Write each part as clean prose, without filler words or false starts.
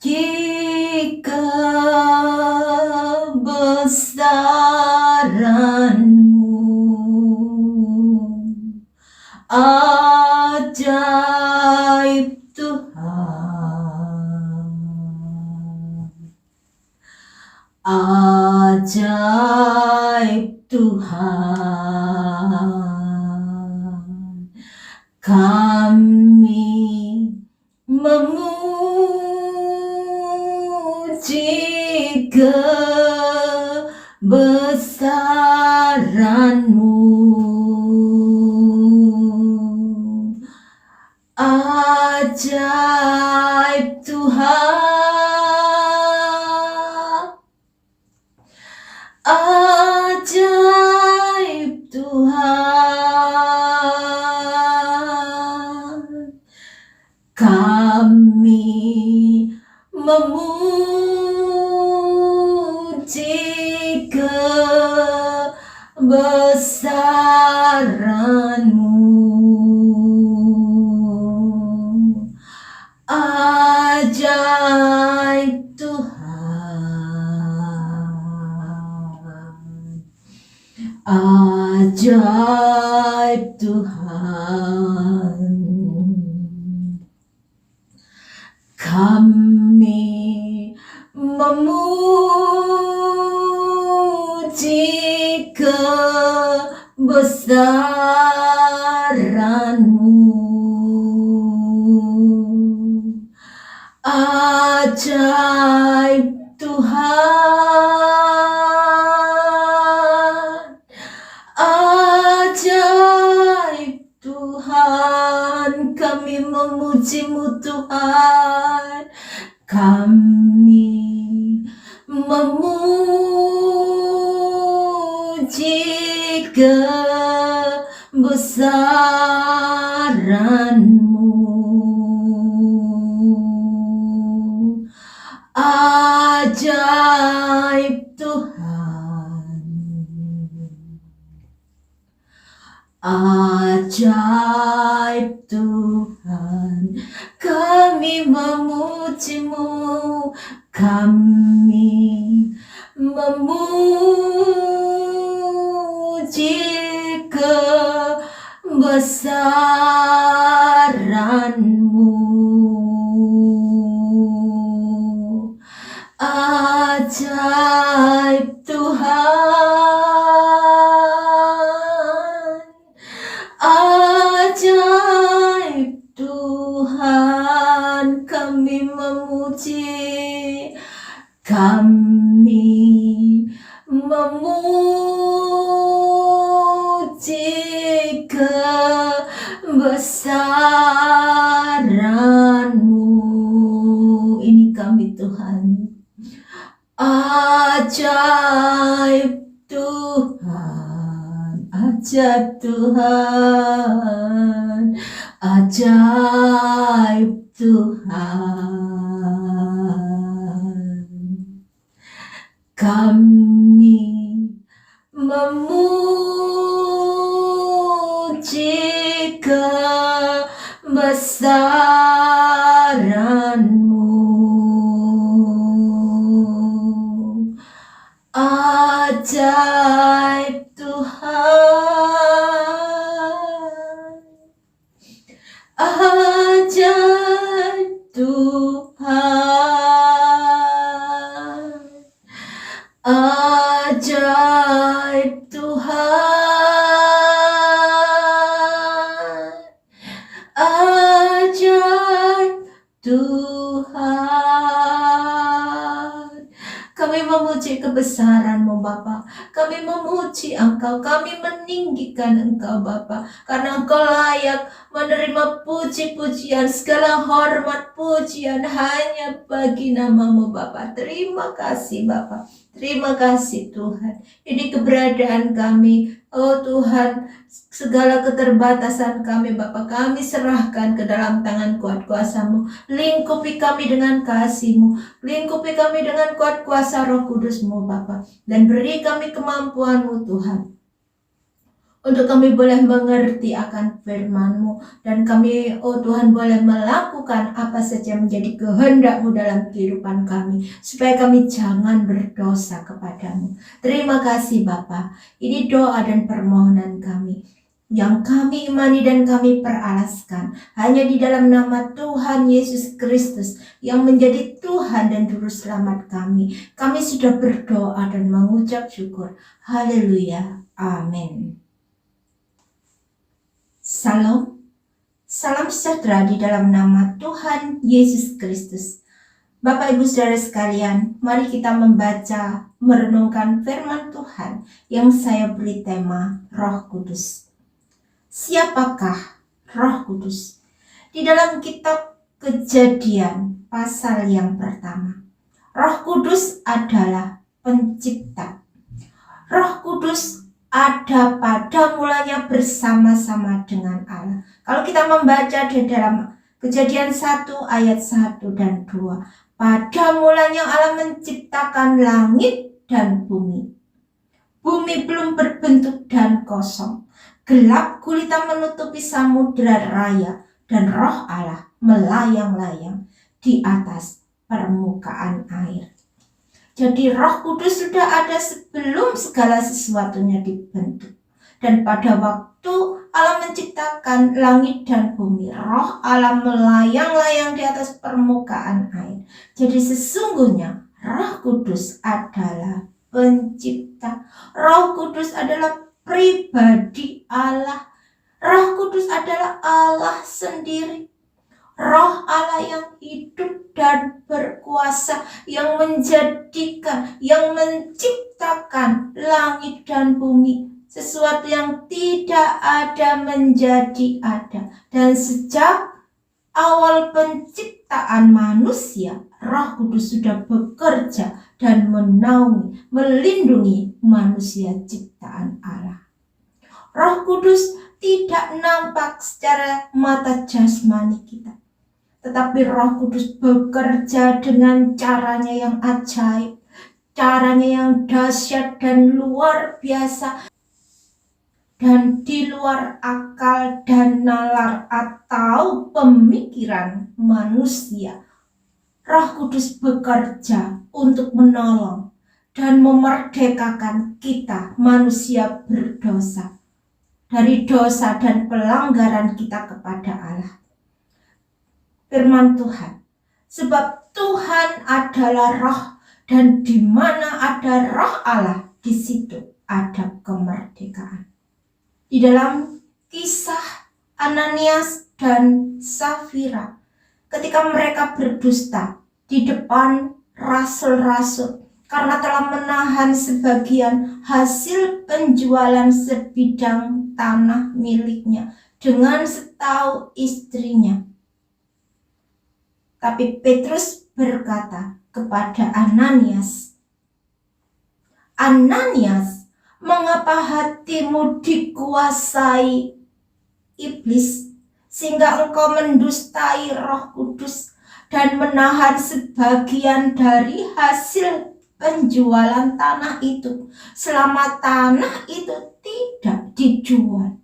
kebesaran-Mu, ajaib Tuhan, ajaib Tuhan. Kami memuji kebesaran-Mu, ajaib Tuhan, ajaib Tuhan. Kami memuji kebesaran-Mu, ajaib Tuhan, ajaib Tuhan. Kami memuji kebesaran-Mu, ajaib Tuhan, ajaib Tuhan. Kami memuji-Mu Tuhan, kami memuji kebesaran-Mu, ajaib Tuhan, ajaib Tuhan. Kami memuji-Mu, kami memuji kebesaran-Mu, ajaib Tuhan, ajaib Tuhan. Kami memuji, kami memuji kebesaran-Mu. Ini kami Tuhan, ajaib Tuhan, ajaib Tuhan, ajaib Tuhan. Kami memuji kebesaran-Mu, ajaib Tuhan, ajaib Tuhan, ajaib Tuhan, ajaib Tuhan. Kami memuji kebesaran-Mu Bapa, kami memuji Engkau, kami meninggikan Engkau Bapa, karena Engkau layak menerima puji-pujian, segala hormat pujian hanya bagi nama-Mu Bapa. Terima kasih Bapa, terima kasih Tuhan. Ini keberadaan kami, oh Tuhan, segala keterbatasan kami Bapa, kami serahkan ke dalam tangan kuat kuasa-Mu. Lingkupi kami dengan kasih-Mu, lingkupi kami dengan kuat kuasa Roh Kudus-Mu Bapa, dan beri kami kemampuan-Mu Tuhan, untuk kami boleh mengerti akan firman-Mu, dan kami, oh Tuhan, boleh melakukan apa saja menjadi kehendak-Mu dalam kehidupan kami, supaya kami jangan berdosa kepadamu. Terima kasih Bapa. Ini doa dan permohonan kami yang kami imani dan kami peralaskan hanya di dalam nama Tuhan Yesus Kristus yang menjadi Tuhan dan Juru Selamat kami. Kami sudah berdoa dan mengucap syukur. Haleluya. Amin. Salam, salam sejahtera di dalam nama Tuhan Yesus Kristus. Bapak Ibu Saudara sekalian, mari kita membaca, merenungkan firman Tuhan yang saya beri tema Roh Kudus. Siapakah Roh Kudus? Di dalam kitab Kejadian pasal yang pertama, Roh Kudus adalah pencipta. Roh Kudus ada pada mulanya bersama-sama dengan Allah. Kalau kita membaca di dalam Kejadian 1 ayat 1 dan 2, pada mulanya Allah menciptakan langit dan bumi. Bumi belum berbentuk dan kosong. Gelap gulita menutupi samudera raya, dan Roh Allah melayang-layang di atas permukaan air. Jadi Roh Kudus sudah ada sebelum segala sesuatunya dibentuk. Dan pada waktu Allah menciptakan langit dan bumi, Roh Allah melayang-layang di atas permukaan air. Jadi sesungguhnya Roh Kudus adalah pencipta. Roh Kudus adalah pribadi Allah. Roh Kudus adalah Allah sendiri. Roh Allah yang hidup dan berkuasa, yang menjadikan, yang menciptakan langit dan bumi. Sesuatu yang tidak ada menjadi ada. Dan sejak awal penciptaan manusia, Roh Kudus sudah bekerja dan menaungi, melindungi manusia ciptaan Allah. Roh Kudus tidak nampak secara mata jasmani kita, tetapi Roh Kudus bekerja dengan caranya yang ajaib, caranya yang dahsyat dan luar biasa, dan di luar akal dan nalar atau pemikiran manusia. Roh Kudus bekerja untuk menolong dan memerdekakan kita manusia berdosa dari dosa dan pelanggaran kita kepada Allah. Firman Tuhan, sebab Tuhan adalah Roh, dan di mana ada Roh Allah, di situ ada kemerdekaan. Di dalam kisah Ananias dan Safira, ketika mereka berdusta di depan rasul-rasul karena telah menahan sebagian hasil penjualan sebidang tanah miliknya dengan setahu istrinya. Tapi Petrus berkata kepada Ananias, "Ananias, mengapa hatimu dikuasai iblis sehingga engkau mendustai Roh Kudus dan menahan sebagian dari hasil penjualan tanah itu, selama tanah itu tidak dijual?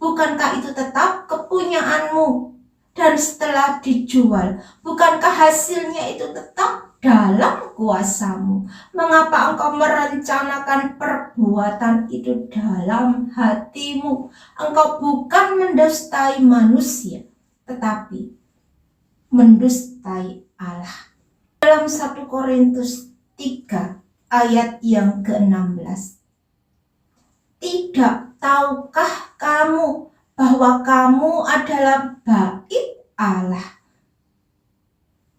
Bukankah itu tetap kepunyaanmu? Dan setelah dijual, bukankah hasilnya itu tetap dalam kuasamu? Mengapa engkau merencanakan perbuatan itu dalam hatimu? Engkau bukan mendustai manusia, tetapi mendustai Allah." Dalam 1 Korintus 3 ayat yang ke-16. "Tidak tahukah kamu bahwa kamu adalah bait Allah,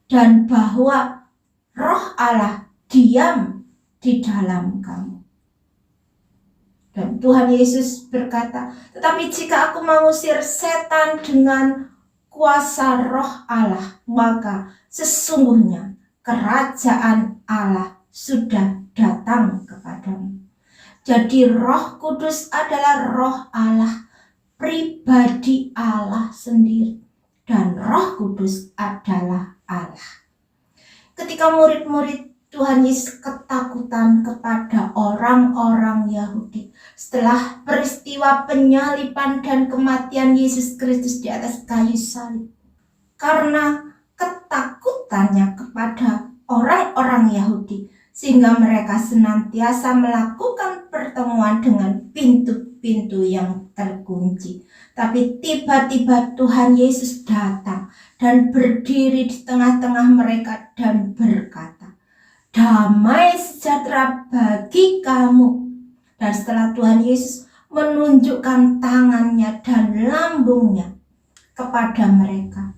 dan bahwa Roh Allah diam di dalam kamu?" Dan Tuhan Yesus berkata, "Tetapi jika aku mengusir setan dengan kuasa Roh Allah, maka sesungguhnya kerajaan Allah sudah datang kepadamu." Jadi Roh Kudus adalah Roh Allah, pribadi Allah sendiri, dan Roh Kudus adalah Allah. Ketika murid-murid Tuhan Yesus ketakutan kepada orang-orang Yahudi setelah peristiwa penyaliban dan kematian Yesus Kristus di atas kayu salib. Karena ketakutannya kepada orang-orang Yahudi, sehingga mereka senantiasa melakukan pertemuan dengan pintu-pintu yang terkunci. Tapi tiba-tiba Tuhan Yesus datang dan berdiri di tengah-tengah mereka dan berkata, "Damai sejahtera bagi kamu." Dan setelah Tuhan Yesus menunjukkan tangannya dan lambungnya kepada mereka,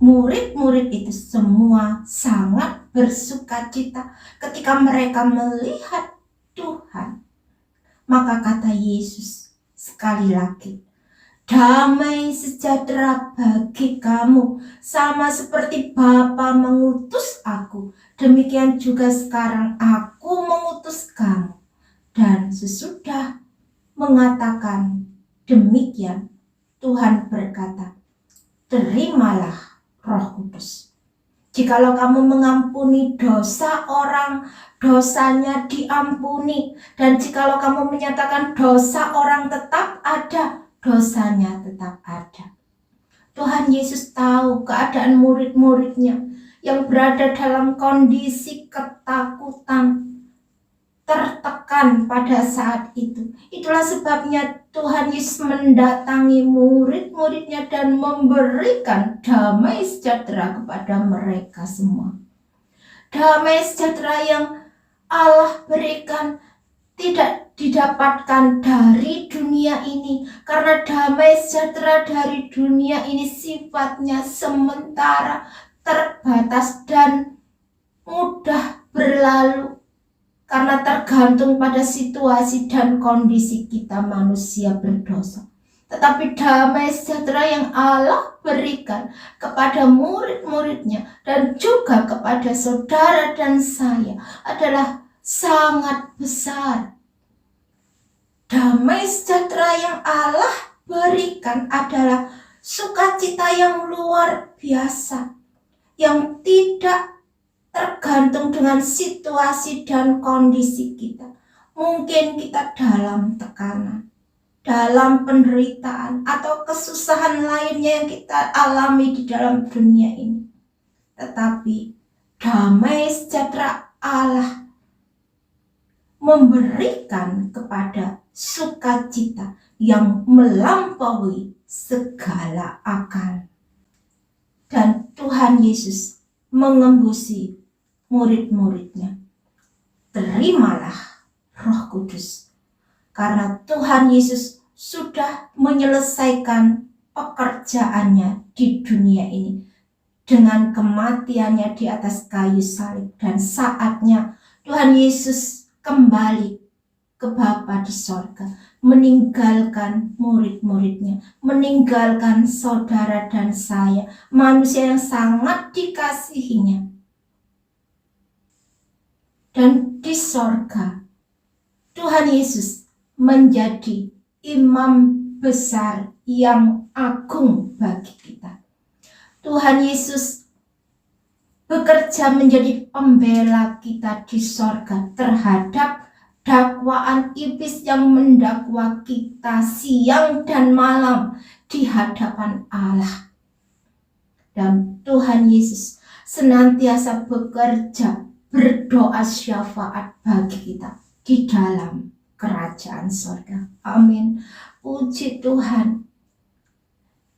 murid-murid itu semua sangat bersukacita ketika mereka melihat Tuhan. Maka kata Yesus sekali lagi, "Damai sejahtera bagi kamu, sama seperti Bapa mengutus aku, demikian juga sekarang aku mengutus kamu." Dan sesudah mengatakan demikian, Tuhan berkata, "Terimalah Roh Kudus. Jikalau kamu mengampuni dosa orang, dosanya diampuni. Dan jikalau kamu menyatakan dosa orang tetap ada, dosanya tetap ada." Tuhan Yesus tahu keadaan murid-muridnya yang berada dalam kondisi ketakutan, tertekan pada saat itu. Itulah sebabnya Tuhan Yesus mendatangi murid-muridnya dan memberikan damai sejahtera kepada mereka semua. Damai sejahtera yang Allah berikan tidak didapatkan dari dunia ini, karena damai sejahtera dari dunia ini sifatnya sementara, terbatas dan mudah berlalu, karena tergantung pada situasi dan kondisi kita manusia berdosa. Tetapi damai sejahtera yang Allah berikan kepada murid-muridnya dan juga kepada saudara dan saya adalah sangat besar. Damai sejahtera yang Allah berikan adalah sukacita yang luar biasa, yang tidak tergantung dengan situasi dan kondisi kita. Mungkin kita dalam tekanan, dalam penderitaan, atau kesusahan lainnya yang kita alami di dalam dunia ini. Tetapi damai sejahtera Allah memberikan kepada sukacita yang melampaui segala akal. Dan Tuhan Yesus mengembusi murid-muridnya, "Terimalah Roh Kudus." Karena Tuhan Yesus sudah menyelesaikan pekerjaannya di dunia ini dengan kematiannya di atas kayu salib. Dan saatnya Tuhan Yesus kembali ke Bapa di sorga, meninggalkan murid-muridnya, meninggalkan saudara dan saya, manusia yang sangat dikasihinya. Dan di sorga, Tuhan Yesus menjadi imam besar yang agung bagi kita. Tuhan Yesus bekerja menjadi pembela kita di sorga terhadap dakwaan iblis yang mendakwa kita siang dan malam di hadapan Allah. Dan Tuhan Yesus senantiasa bekerja, berdoa syafaat bagi kita di dalam kerajaan sorga. Amin. Puji Tuhan.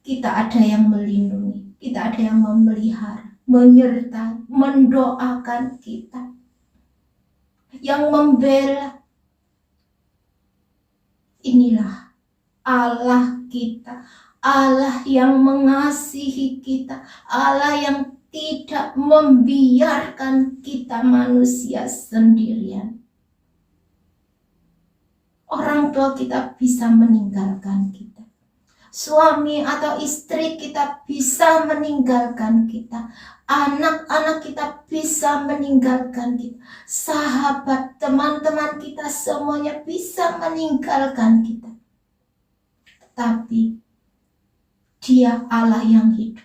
Kita ada yang melindungi, kita ada yang memelihara, menyertai, mendoakan kita, yang membela. Inilah Allah kita, Allah yang mengasihi kita, Allah yang tidak membiarkan kita manusia sendirian. Orang tua kita bisa meninggalkan kita, suami atau istri kita bisa meninggalkan kita, anak-anak kita bisa meninggalkan kita, sahabat, teman-teman kita semuanya bisa meninggalkan kita. Tapi Dia Allah yang hidup,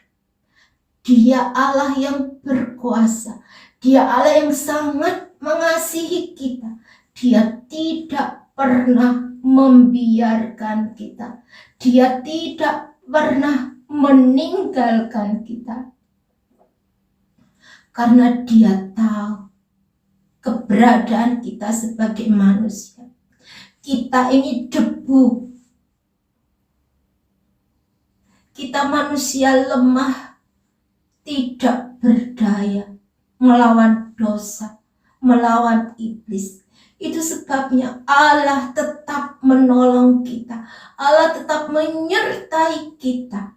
Dia Allah yang berkuasa, Dia Allah yang sangat mengasihi kita. Dia tidak pernah membiarkan kita. Dia tidak pernah meninggalkan kita. Karena dia tahu keberadaan kita sebagai manusia. Kita ini debu. Kita manusia lemah, tidak berdaya melawan dosa, melawan iblis. Itu sebabnya Allah tetap menolong kita. Allah tetap menyertai kita.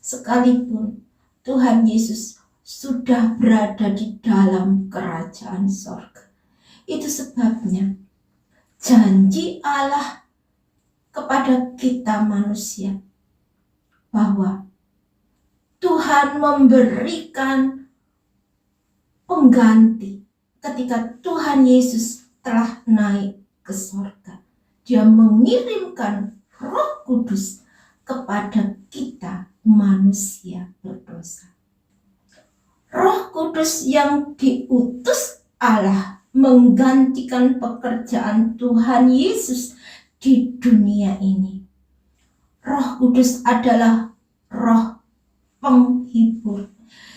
Sekalipun Tuhan Yesus sudah berada di dalam kerajaan sorga. Itu sebabnya janji Allah kepada kita manusia bahwa Tuhan memberikan pengganti ketika Tuhan Yesus telah naik ke sorga. Dia mengirimkan Roh Kudus kepada kita manusia berdosa. Roh Kudus yang diutus Allah menggantikan pekerjaan Tuhan Yesus di dunia ini. Roh Kudus adalah roh penghibur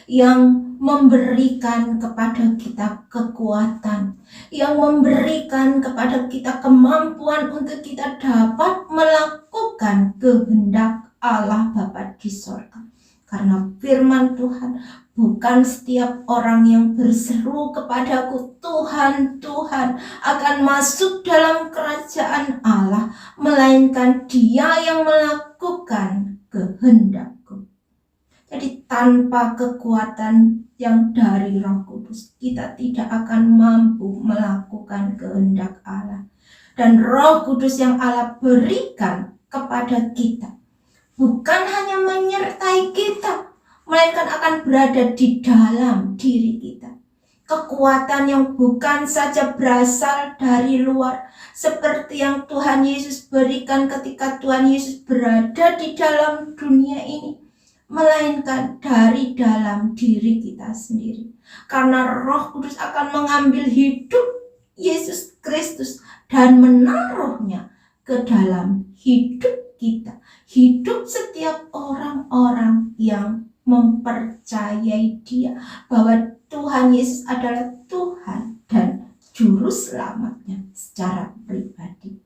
yang memberikan kepada kita kekuatan, yang memberikan kepada kita kemampuan untuk kita dapat melakukan kehendak Allah Bapa di sorga. Karena firman Tuhan, bukan setiap orang yang berseru kepadaku, Tuhan, Tuhan, akan masuk dalam kerajaan Allah, melainkan dia yang melakukan kehendakku. Jadi tanpa kekuatan yang dari Roh Kudus, kita tidak akan mampu melakukan kehendak Allah. Dan Roh Kudus yang Allah berikan kepada kita bukan hanya menyertai kita, melainkan akan berada di dalam diri kita. Kekuatan yang bukan saja berasal dari luar, seperti yang Tuhan Yesus berikan ketika Tuhan Yesus berada di dalam dunia ini, melainkan dari dalam diri kita sendiri. Karena Roh Kudus akan mengambil hidup Yesus Kristus dan menaruhnya ke dalam hidup kita, hidup setiap orang-orang yang mempercayai Dia, bahwa Tuhan Yesus adalah Tuhan dan Juru Selamatnya secara pribadi.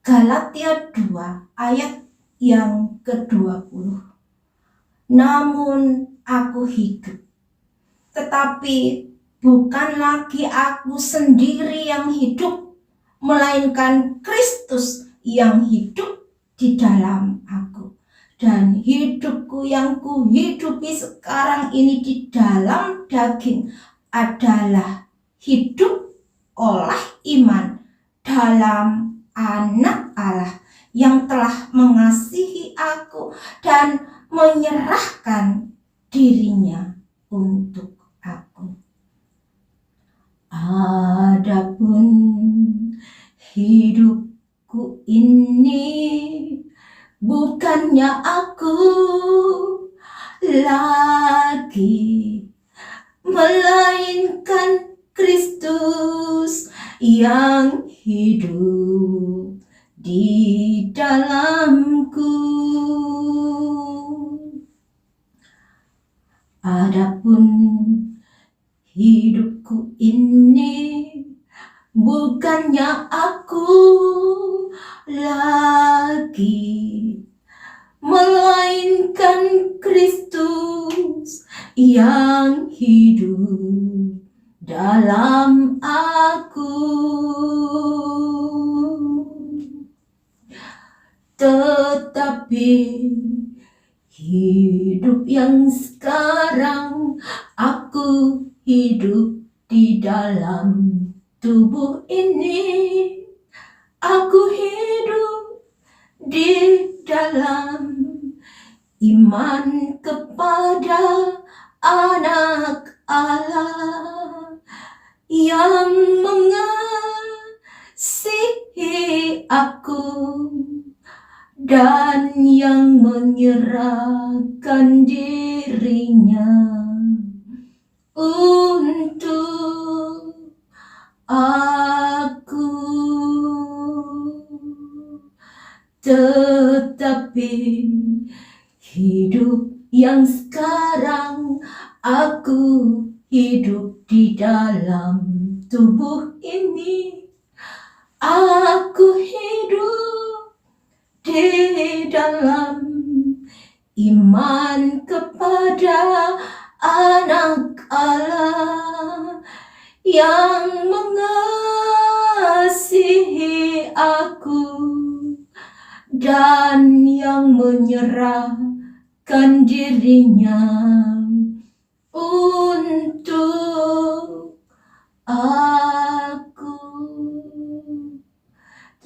Galatia 2 ayat yang ke-20. Namun aku hidup, tetapi bukan lagi aku sendiri yang hidup, melainkan Kristus yang hidup di dalam aku. Dan hidupku yang kuhidupi sekarang ini di dalam daging adalah hidup oleh iman dalam Anak Allah yang telah mengasihi aku dan menyerahkan dirinya untuk aku. Adapun hidupku ini bukannya aku lagi, melainkan Kristus yang hidup di dalamku. Adapun hidupku ini bukannya aku lagi, melainkan Kristus yang hidup dalam aku. Tetapi hidup yang sekarang aku hidup di dalam tubuh ini, aku hidup di dalam iman kepada Anak Allah yang mengasihi aku dan yang menyerahkan dirinya untuk aku. Tetapi hidup yang sekarang aku hidup di dalam tubuh ini. Aku hidup di dalam iman kepada Anak Allah yang mengasihi aku dan yang menyerahkan dirinya untuk aku.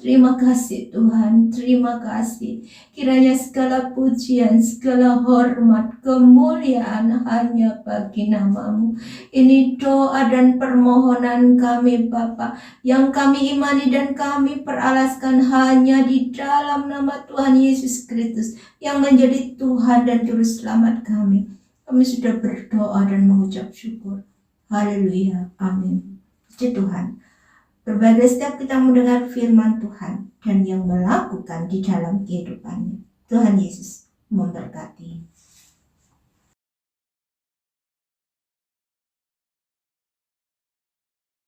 Terima kasih Tuhan, terima kasih. Kiranya segala pujian, segala hormat, kemuliaan hanya bagi nama-Mu. Ini doa dan permohonan kami Bapa, yang kami imani dan kami peralaskan hanya di dalam nama Tuhan Yesus Kristus, yang menjadi Tuhan dan Juru Selamat kami. Kami sudah berdoa dan mengucap syukur. Haleluya, amin. Puji Tuhan. Berbahagia setiap kita mendengar firman Tuhan dan yang melakukan di dalam kehidupannya. Tuhan Yesus memberkati.